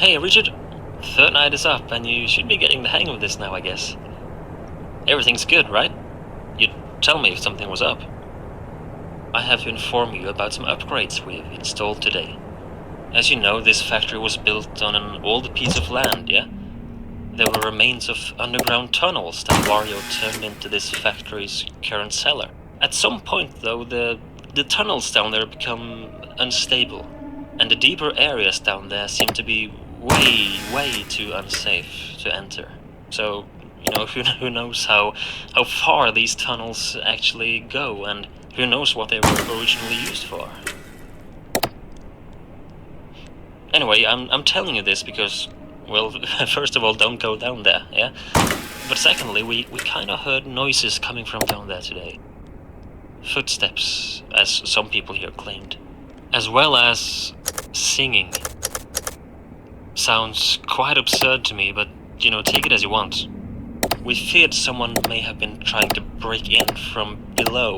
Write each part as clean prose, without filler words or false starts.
Hey, Richard. Third night is up, and you should be getting the hang of this now, I guess. Everything's good, right? You'd tell me if something was up. I have to inform you about some upgrades we've installed today. As you know, this factory was built on an old piece of land, yeah? There were remains of underground tunnels that Wario turned into this factory's current cellar. At some point, though, the tunnels down there become unstable, and the deeper areas down there seem to be way too unsafe to enter. So, who knows how far these tunnels actually go, and who knows what they were originally used for. Anyway, I'm telling you this because, well, first of all, don't go down there, yeah? But secondly, we kinda heard noises coming from down there today. Footsteps, as some people here claimed. As well as singing. Sounds quite absurd to me, but, take it as you want. We feared someone may have been trying to break in from below.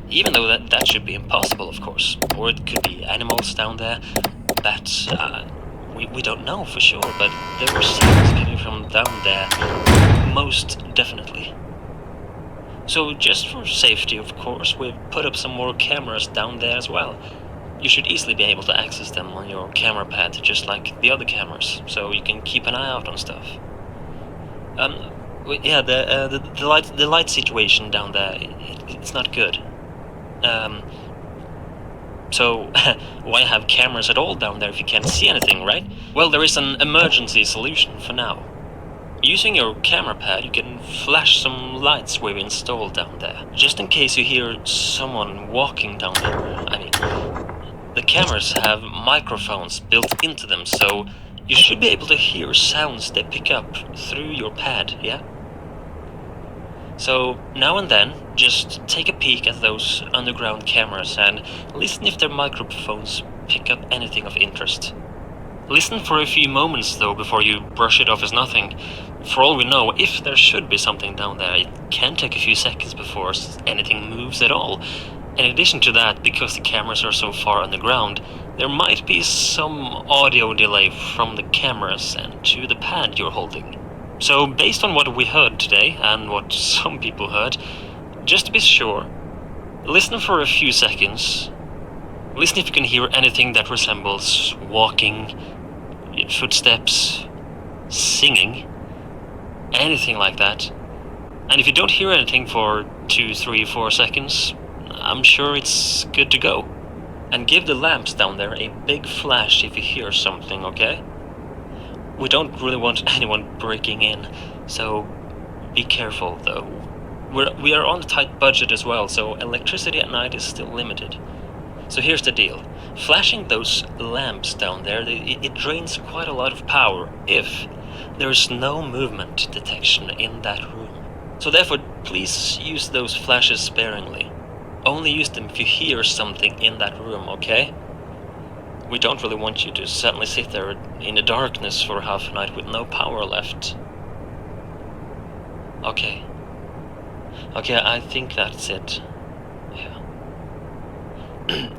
Even though that should be impossible, of course. Or it could be animals down there. That, we don't know for sure, but there were sounds coming from down there. Most definitely. So just for safety, of course, we've put up some more cameras down there as well. You should easily be able to access them on your camera pad, just like the other cameras, so you can keep an eye out on stuff. Yeah, the light situation down there, it's not good. So why have cameras at all down there if you can't see anything, right? Well, there is an emergency solution for now. Using your camera pad, you can flash some lights we've installed down there, just in case you hear someone walking down there. I mean, the cameras have microphones built into them, so you should be able to hear sounds they pick up through your pad, yeah? So, now and then, just take a peek at those underground cameras and listen if their microphones pick up anything of interest. Listen for a few moments, though, before you brush it off as nothing. For all we know, if there should be something down there, it can take a few seconds before anything moves at all. In addition to that, because the cameras are so far underground, there might be some audio delay from the cameras and to the pad you're holding. So, based on what we heard today, and what some people heard, just to be sure, listen for a few seconds. Listen if you can hear anything that resembles walking, footsteps, singing, anything like that. And if you don't hear anything for 2, 3, 4 seconds, I'm sure it's good to go. And give the lamps down there a big flash if you hear something, okay? We don't really want anyone breaking in, so be careful though. We are on a tight budget as well, so electricity at night is still limited. So here's the deal. Flashing those lamps down there, it drains quite a lot of power if there's no movement detection in that room. So therefore, please use those flashes sparingly. Only use them if you hear something in that room, okay? We don't really want you to suddenly sit there in the darkness for half a night with no power left. Okay, I think that's it. Yeah.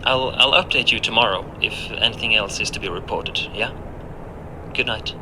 I'll update you tomorrow if anything else is to be reported, yeah? Good night.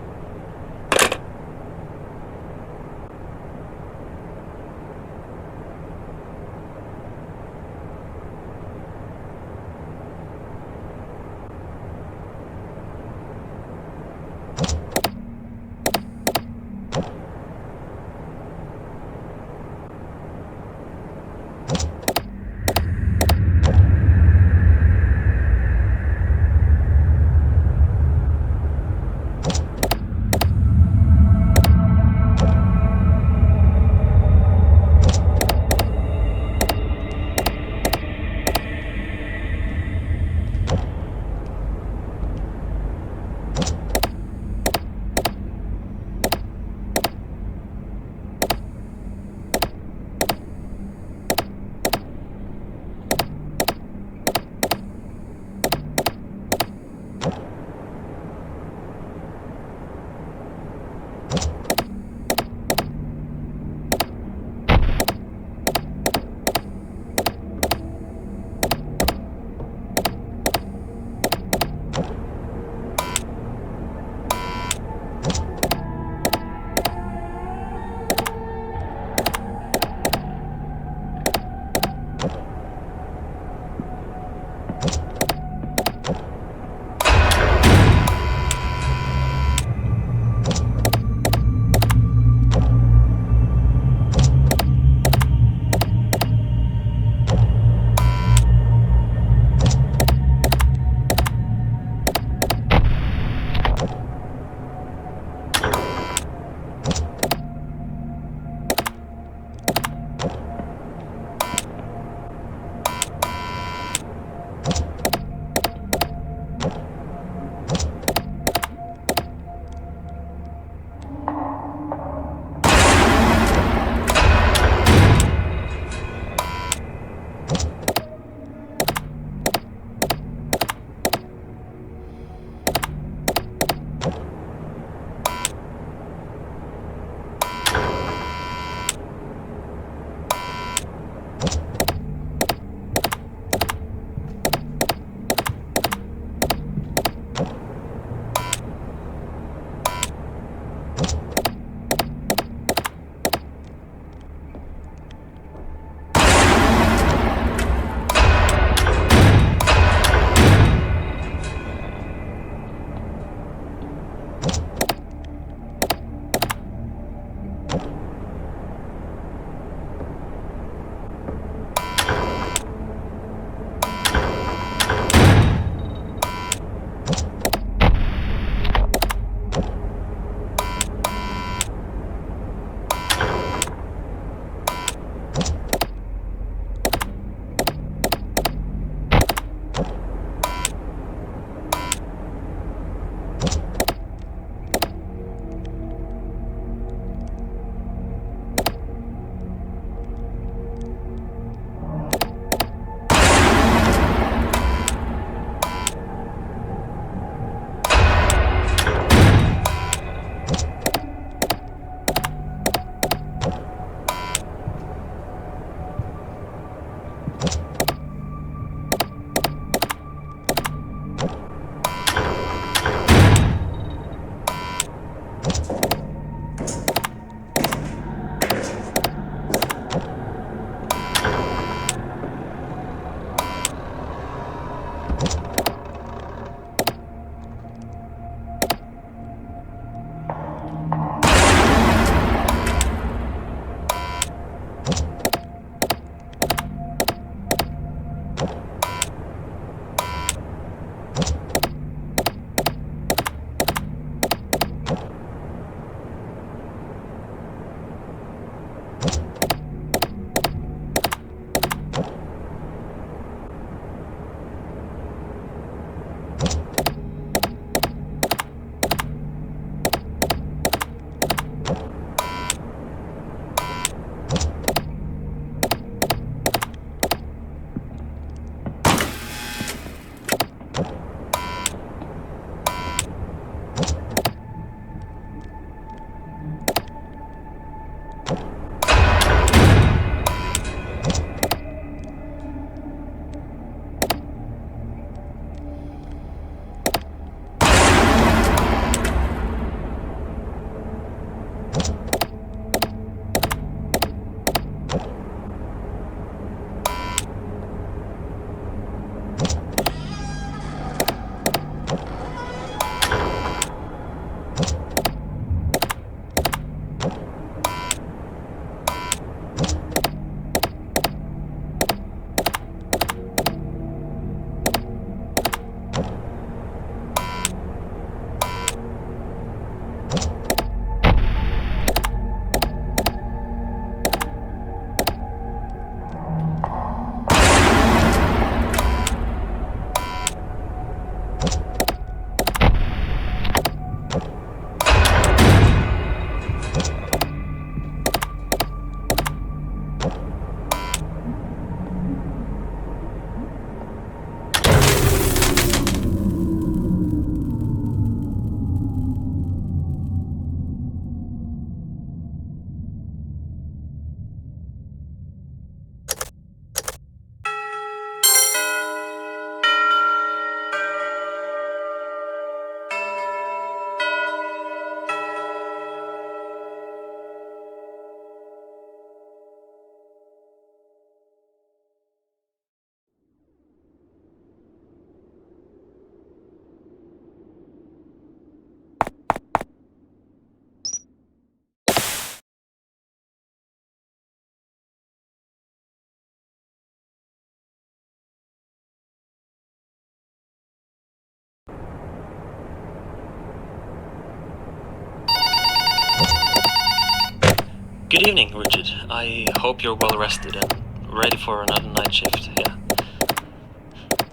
Good evening, Richard. I hope you're well rested and ready for another night shift. Yeah.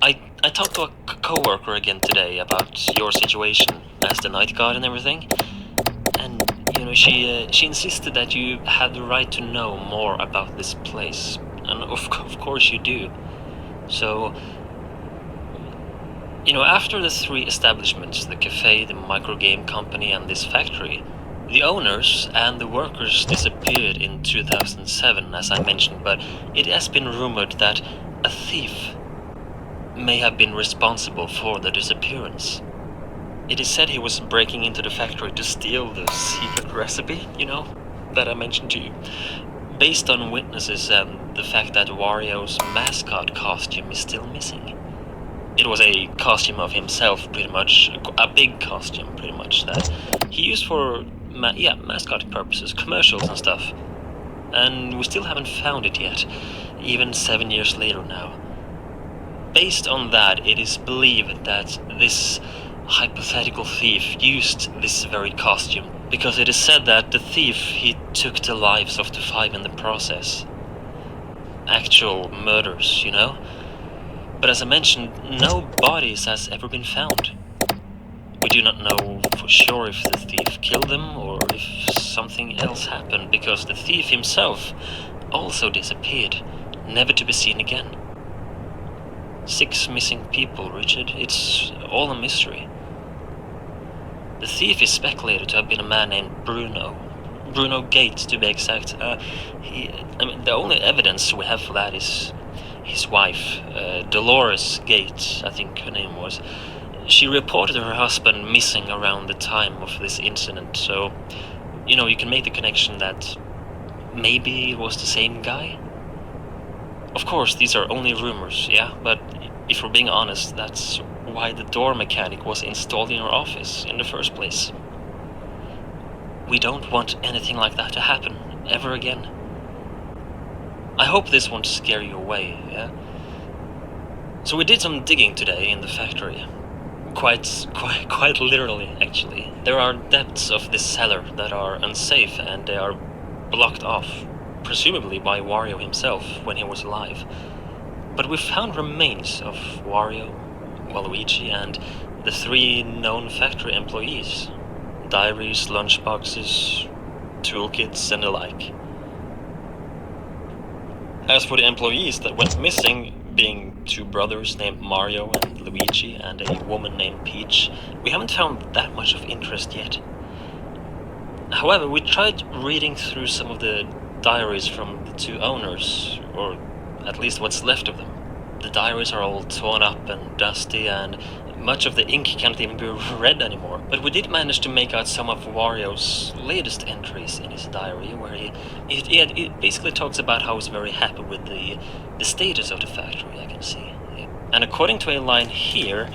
I talked to a co-worker again today about your situation as the night guard and everything, and she insisted that you have the right to know more about this place, and of course you do. So, after the three establishments, the cafe, the microgame company, and this factory, the owners and the workers disappeared in 2007, as I mentioned, but it has been rumored that a thief may have been responsible for the disappearance. It is said he was breaking into the factory to steal the secret recipe, that I mentioned to you. Based on witnesses and the fact that Wario's mascot costume is still missing. It was a costume of himself, pretty much, a big costume, pretty much, that he used for, mascot purposes, commercials and stuff. And we still haven't found it yet, even 7 years later now. Based on that, it is believed that this hypothetical thief used this very costume, because it is said that the thief, he took the lives of the 5 in the process. Actual murders, But as I mentioned, no bodies has ever been found. We do not know for sure if the thief killed them or if something else happened, because the thief himself also disappeared, never to be seen again. 6 missing people, Richard. It's all a mystery. The thief is speculated to have been a man named Bruno. Bruno Gates, to be exact. The only evidence we have for that is his wife, Dolores Gates, I think her name was. She reported her husband missing around the time of this incident, so, you can make the connection that maybe it was the same guy? Of course, these are only rumors, yeah, but if we're being honest, that's why the door mechanic was installed in our office in the first place. We don't want anything like that to happen, ever again. I hope this won't scare you away, yeah? So we did some digging today in the factory. Quite literally, actually. There are depths of this cellar that are unsafe and they are blocked off, presumably by Wario himself when he was alive. But we found remains of Wario, Waluigi, and the 3 known factory employees. Diaries, lunchboxes, toolkits, and the like. As for the employees that went missing, being 2 brothers named Mario and Luigi, and a woman named Peach, we haven't found that much of interest yet. However, we tried reading through some of the diaries from the 2 owners, or at least what's left of them. The diaries are all torn up and dusty, and much of the ink can't even be read anymore. But we did manage to make out some of Wario's latest entries in his diary, where he basically talks about how he's very happy with the status of the factory, I can see. Yeah. And according to a line here,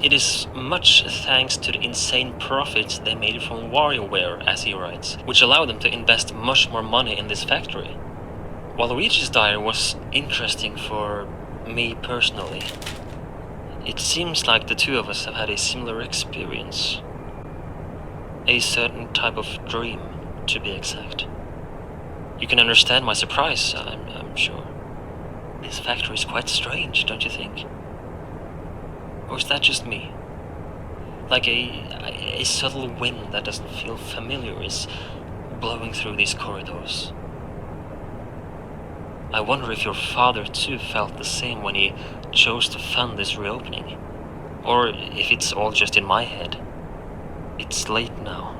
it is much thanks to the insane profits they made from WarioWare, as he writes, which allowed them to invest much more money in this factory. Waluigi's diary was interesting for me personally. It seems like the 2 of us have had a similar experience. A certain type of dream, to be exact. You can understand my surprise, I'm sure. This factory is quite strange, don't you think? Or is that just me? Like a subtle wind that doesn't feel familiar is blowing through these corridors. I wonder if your father too felt the same when he chose to fund this reopening. Or if it's all just in my head. It's late now.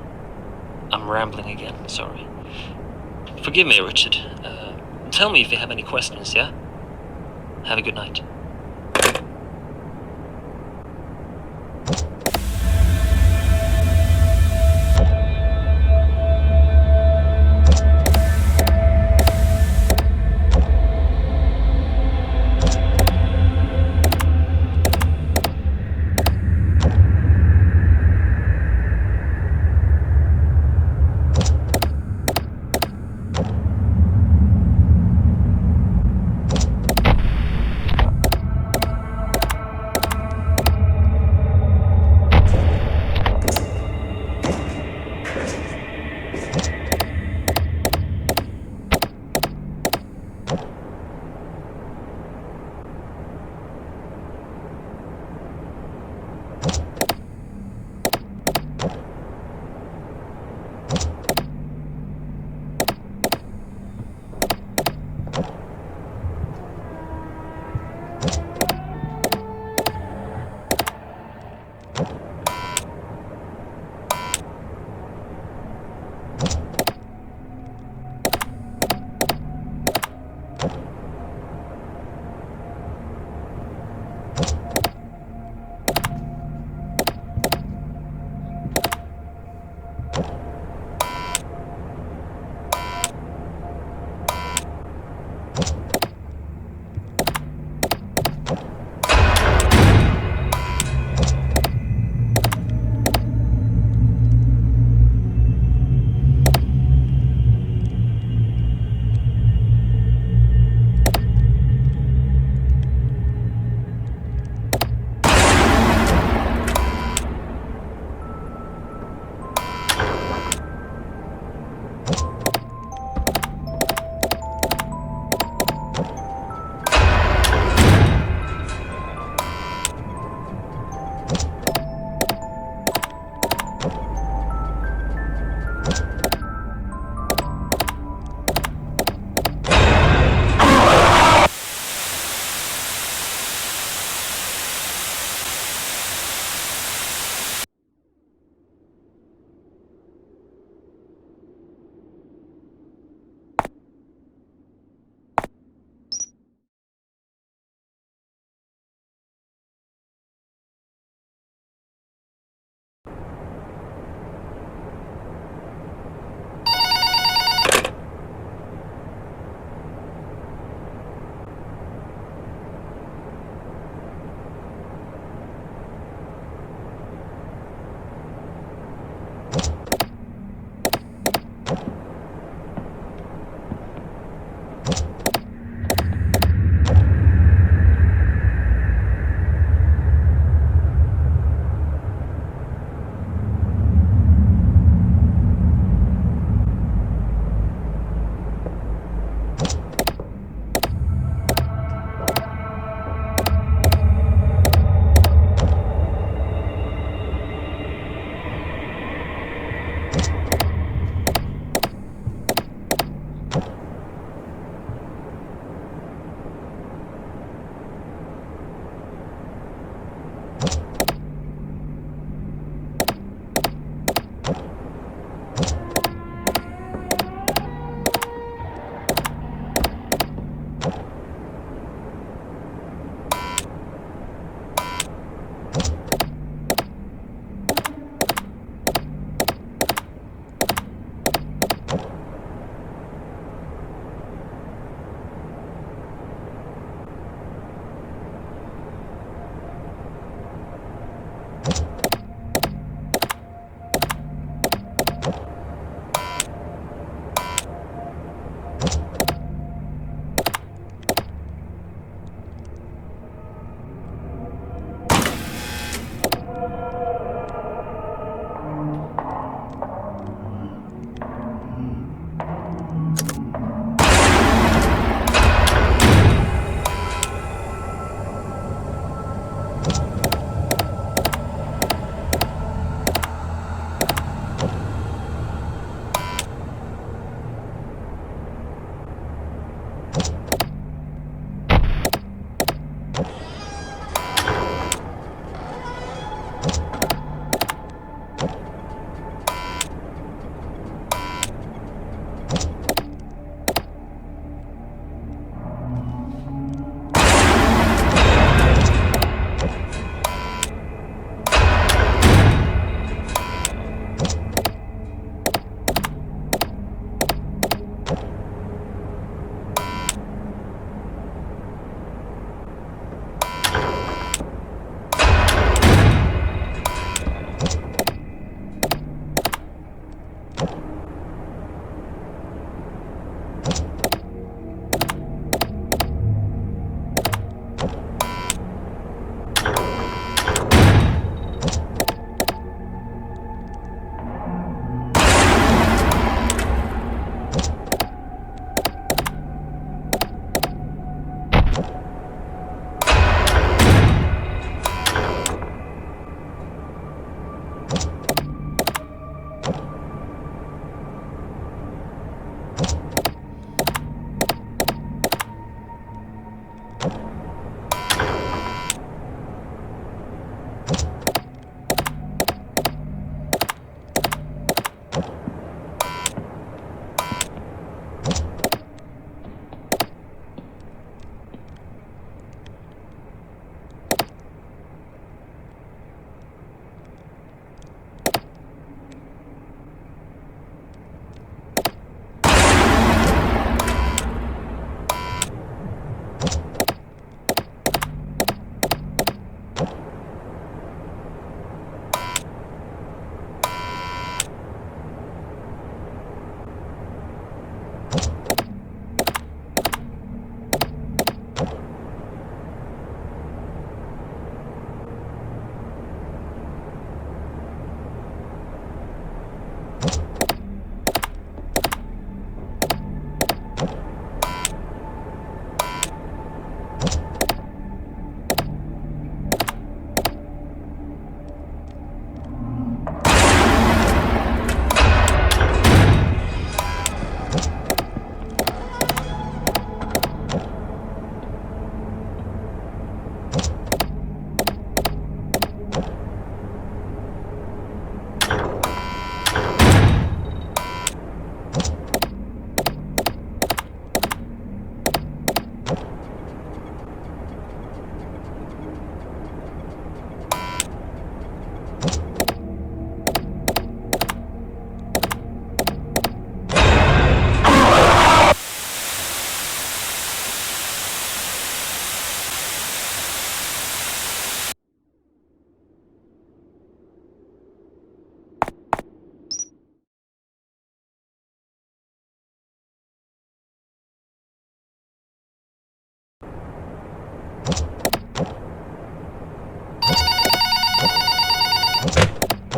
I'm rambling again, sorry. Forgive me, Richard. Tell me if you have any questions, yeah? Have a good night.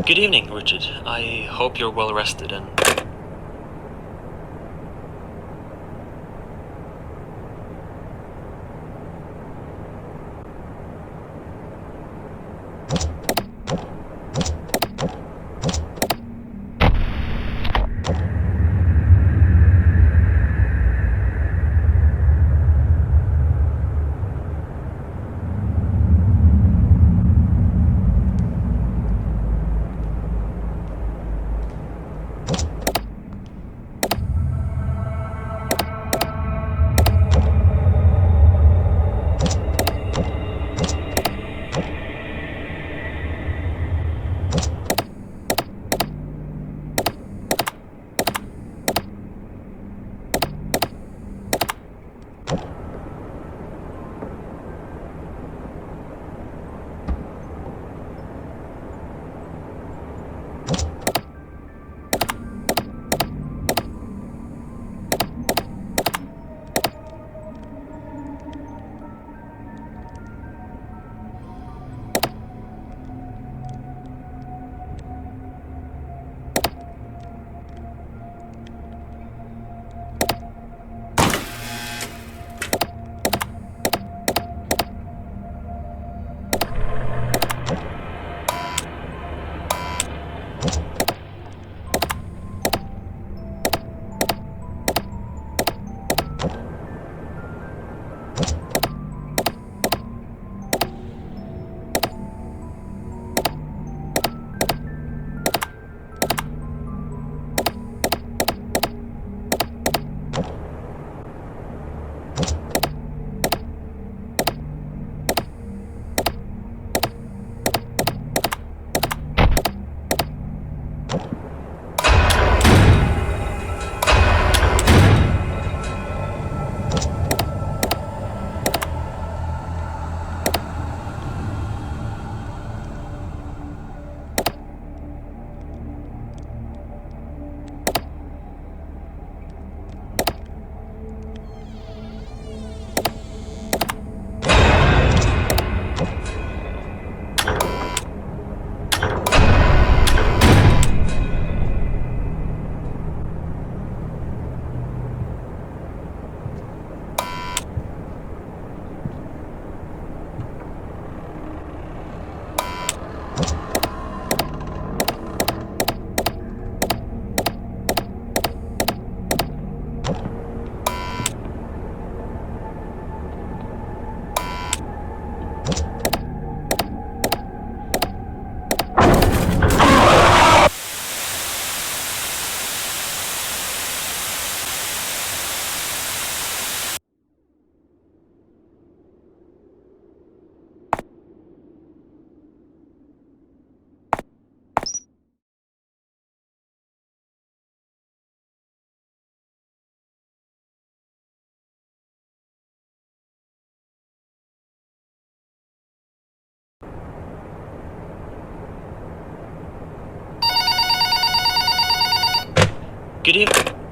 Good evening, Richard. I hope you're well rested and... Good evening.